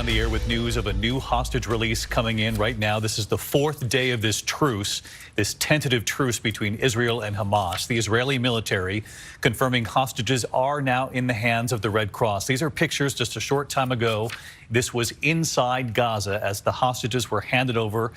On the air with news of a new hostage release coming in right now. This is the fourth day of this truce, this tentative truce between Israel and Hamas. The Israeli military confirming hostages are now in the hands of the Red Cross. These are pictures just a short time ago. This was inside Gaza as the hostages were handed over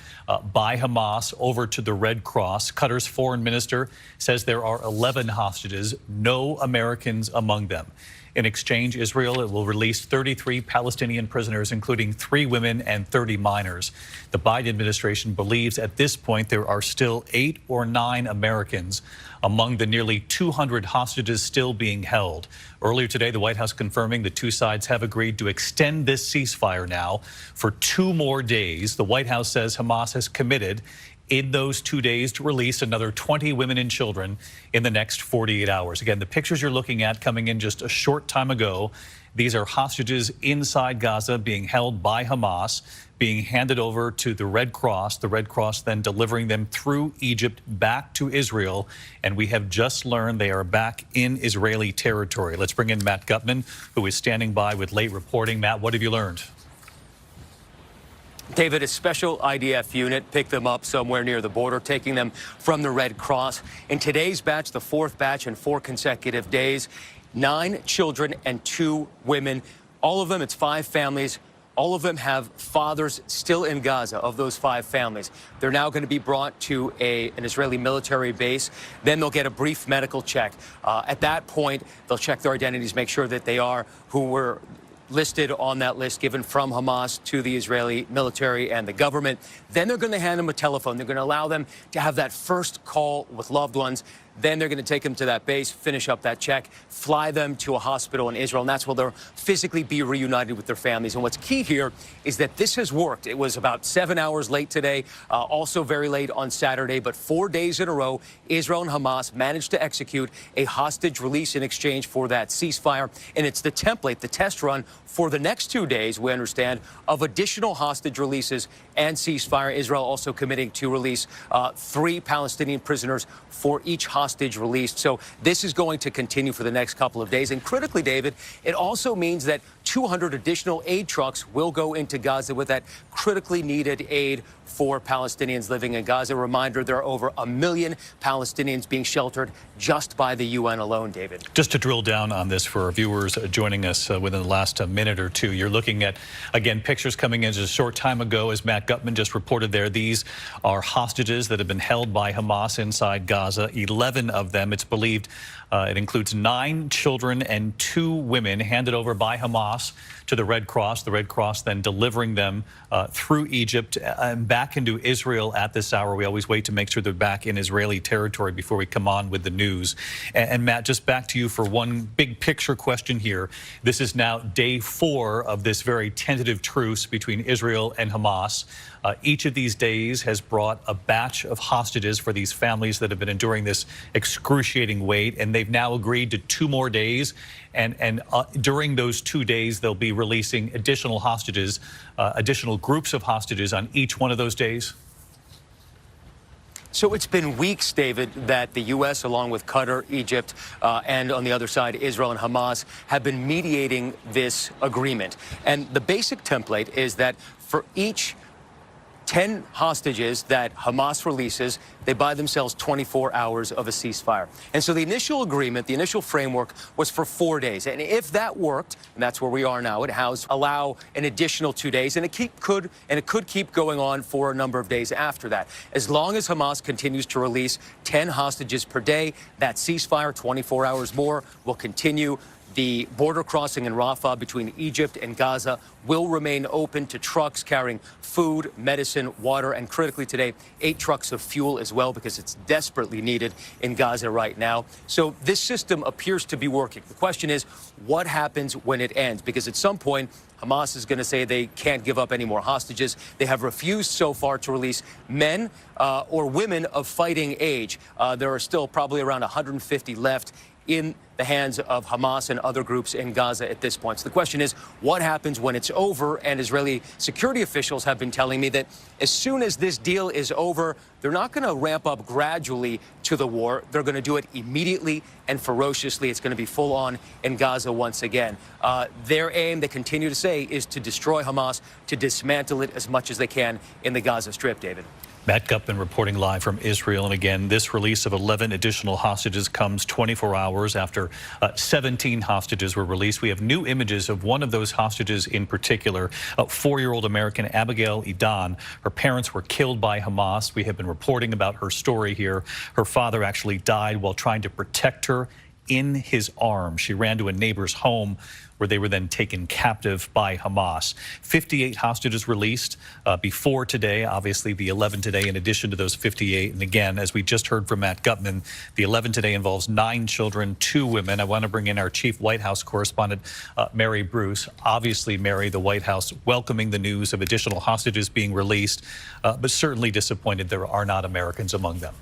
by Hamas over to the Red Cross. Qatar's foreign minister says there are 11 hostages, no Americans among them. In exchange, Israel will release 33 Palestinian prisoners, including 3 women and 30 minors. The Biden administration believes at this point there are still 8 or 9 Americans among the nearly 200 hostages still being held. Earlier today, the White House confirming the two sides have agreed to extend this ceasefire now for 2 more days. The White House says Hamas has committed in those 2 days to release another 20 women and children in the next 48 hours. Again, the pictures you're looking at coming in just a short time ago, these are hostages inside Gaza being held by Hamas, being handed over to the Red Cross then delivering them through Egypt back to Israel. And we have just learned they are back in Israeli territory. Let's bring in Matt Gutman, who is standing by with late reporting. Matt, what have you learned? David, a special IDF unit picked them up somewhere near the border, taking them from the Red Cross. In today's batch, the 4th batch in 4 consecutive days, 9 children and 2 women. All of them, it's 5 families. All of them have fathers still in Gaza. Of those 5 families, they're now going to be brought to an Israeli military base. Then they'll get a brief medical check. At that point, they'll check their identities, make sure that they are who were listed on that list given from Hamas to the Israeli military and the government. Then they're going to hand them a telephone. They're going to allow them to have that first call with loved ones. Then they're going to take them to that base, finish up that check, fly them to a hospital in Israel, and that's where they'll physically be reunited with their families. And what's key here is that this has worked. It was about 7 hours late today, also very late on Saturday, but 4 days in a row, Israel and Hamas managed to execute a hostage release in exchange for that ceasefire. And it's the template, the test run for the next 2 days, we understand, of additional hostage releases and ceasefire. Israel also committing to release 3 Palestinian prisoners for each hostage released. So this is going to continue for the next couple of days. And critically, David, it also means that 200 additional aid trucks will go into Gaza with that critically needed aid for Palestinians living in Gaza. Reminder, there are over 1 million Palestinians being sheltered just by the UN alone, David. Just to drill down on this for our viewers joining us within the last minute or two, you're looking at, again, pictures coming in just a short time ago, as Matt Gutman just reported there. These are hostages that have been held by Hamas inside Gaza, 11 of them. It's believed it includes 9 children and 2 women handed over by Hamas to the Red Cross then delivering them through Egypt and back into Israel at this hour. We always wait to make sure they're back in Israeli territory before we come on with the news. And Matt, just back to you for one big picture question here. This is now day 4 of this very tentative truce between Israel and Hamas. Each of these days has brought a batch of hostages for these families that have been enduring this excruciating wait, and they've now agreed to 2 more days. And during those 2 days, they'll be releasing additional hostages, additional groups of hostages on each one of those days. So it's been weeks, David, that the U.S., along with Qatar, Egypt, and on the other side, Israel and Hamas, have been mediating this agreement. And the basic template is that for each 10 hostages that Hamas releases, they buy themselves 24 hours of a ceasefire. And so the initial agreement, the initial framework was for 4 days. And if that worked, and that's where we are now, it has allow an additional 2 days, and it could keep going on for a number of days after that. As long as Hamas continues to release 10 hostages per day, that ceasefire, 24 hours more, will continue. The border crossing in Rafah between Egypt and Gaza will remain open to trucks carrying food, medicine, water, and critically today, 8 trucks of fuel as well, because it's desperately needed in Gaza right now. So this system appears to be working. The question is, what happens when it ends? Because at some point, Hamas is going to say they can't give up any more hostages. They have refused so far to release men or women of fighting age. There are still probably around 150 left in the hands of Hamas and other groups in Gaza at this point. So the question is, what happens when it's over? And Israeli security officials have been telling me that as soon as this deal is over, they're not going to ramp up gradually to the war. They're going to do it immediately and ferociously. It's going to be full on in Gaza once again. Their aim, they continue to say, is to destroy Hamas, to dismantle it as much as they can in the Gaza Strip, David. Matt Gutman reporting live from Israel. And again, this release of 11 additional hostages comes 24 hours after 17 hostages were released. We have new images of one of those hostages in particular, a 4-year-old American, Abigail Edan. Her parents were killed by Hamas. We have been reporting about her story here. Her father actually died while trying to protect her in his arms. She ran to a neighbor's home where they were then taken captive by Hamas. 58 hostages released before today, obviously the 11 today in addition to those 58. And again, as we just heard from Matt Gutman, the 11 today involves 9 children, 2 women. I want to bring in our chief White House correspondent, Mary Bruce. Obviously, Mary, the White House welcoming the news of additional hostages being released, but certainly disappointed there are not Americans among them.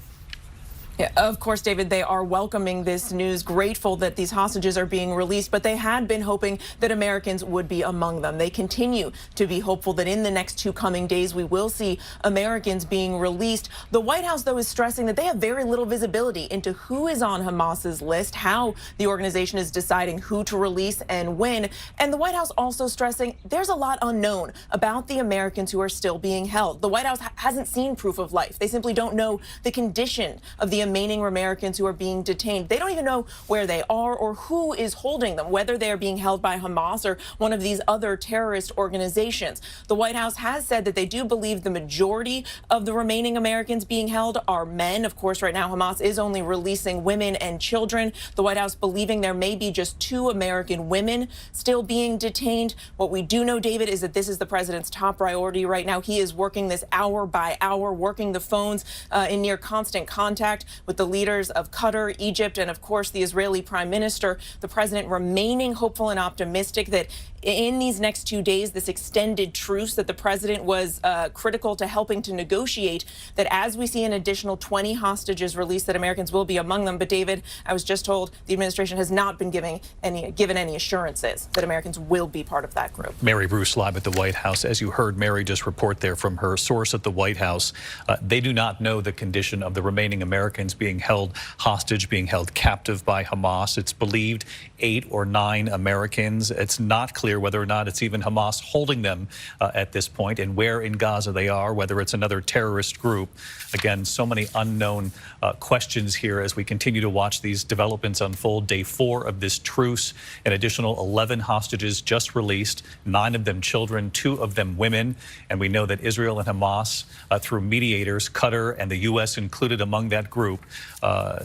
Yeah, of course, David, they are welcoming this news, grateful that these hostages are being released, but they had been hoping that Americans would be among them. They continue to be hopeful that in the next 2 coming days, we will see Americans being released. The White House, though, is stressing that they have very little visibility into who is on Hamas's list, how the organization is deciding who to release and when. And the White House also stressing there's a lot unknown about the Americans who are still being held. The White House hasn't seen proof of life. They simply don't know the condition of the remaining Americans who are being detained. They don't even know where they are or who is holding them, whether they are being held by Hamas or one of these other terrorist organizations. The White House has said that they do believe the majority of the remaining Americans being held are men. Of course, right now, Hamas is only releasing women and children. The White House believing there may be just 2 American women still being detained. What we do know, David, is that this is the president's top priority right now. He is working this hour by hour, working the phones in near constant contact with the leaders of Qatar, Egypt, and of course the Israeli prime minister. The president remaining hopeful and optimistic that in these next 2 days, this extended truce that the president was critical to helping to negotiate, that as we see an additional 20 hostages released, that Americans will be among them. But David, I was just told the administration has not been given any assurances that Americans will be part of that group. Mary Bruce live at the White House. As you heard Mary just report there from her source at the White House, they do not know the condition of the remaining Americans being held hostage, being held captive by Hamas. It's believed 8 or 9 Americans. It's not clear whether or not it's even Hamas holding them at this point, and where in Gaza they are, whether it's another terrorist group. Again, so many unknown questions here as we continue to watch these developments unfold. Day 4 of this truce, an additional 11 hostages just released, 9 of them children, 2 of them women. And we know that Israel and Hamas, through mediators, Qatar and the U.S. included among that group,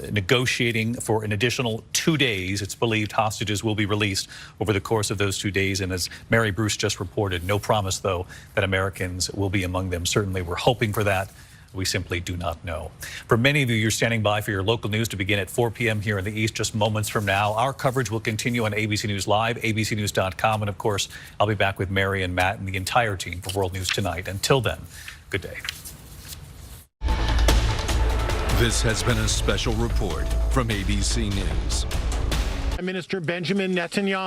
negotiating for an additional 2 days. It's believed hostages will be released over the course of those 2 days. And as Mary Bruce just reported, no promise, though, that Americans will be among them. Certainly, we're hoping for that. We simply do not know. For many of you, you're standing by for your local news to begin at 4 p.m. here in the East, just moments from now. Our coverage will continue on ABC News Live, abcnews.com. And, of course, I'll be back with Mary and Matt and the entire team for World News Tonight. Until then, good day. This has been a special report from ABC News. Minister Benjamin Netanyahu